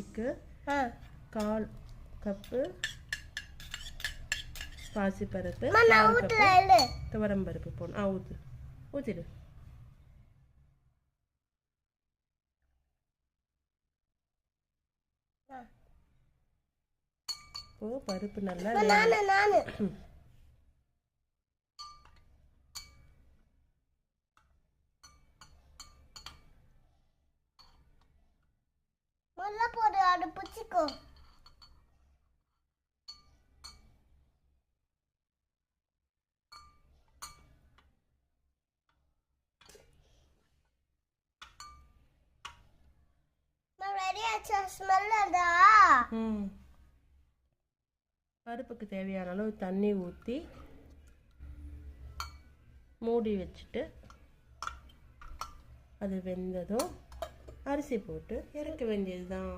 அரிசிக்கு 1/4 கப்பு பாசிப்பருப்பு, 1/4 கப்பு துவரம்பருப்பு போடணும். ஊற்றிடு. இப்போ பருப்பு நல்லா போடு, அது பிடிச்சிக்கோ. பருப்புக்கு தேவையான அளவு தண்ணி ஊற்றி மூடி வச்சுட்டு அது வெந்ததும் அரிசி போட்டு இறக்க வேண்டியதுதான்.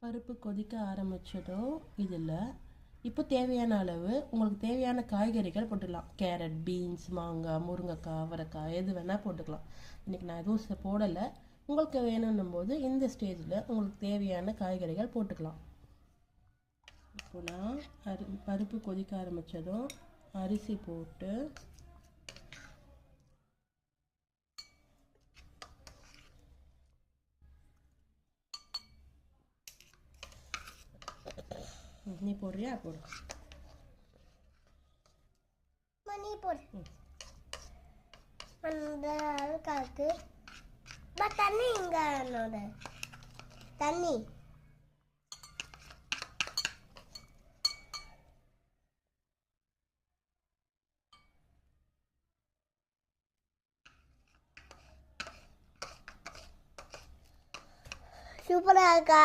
பருப்பு கொதிக்க ஆரம்பிச்சதும் இதில் இப்போ தேவையான அளவு உங்களுக்கு தேவையான காய்கறிகள் போட்டுக்கலாம். கேரட், பீன்ஸ், மாங்காய், முருங்கைக்காய், அவரைக்காய் எது வேணால் போட்டுக்கலாம். இன்றைக்கி நான் எதுவும் போடலை. உங்களுக்கு வேணும்னும் போது இந்த ஸ்டேஜில் உங்களுக்கு தேவையான காய்கறிகள் போட்டுக்கலாம். இப்போ நான் பருப்பு கொதிக்க ஆரம்பித்ததும் அரிசி போட்டு நீ போடுறியா? போடு. மணி போடு. அந்த காக்கு தண்ணி இங்க தண்ணி சூப்பரா இருக்கா?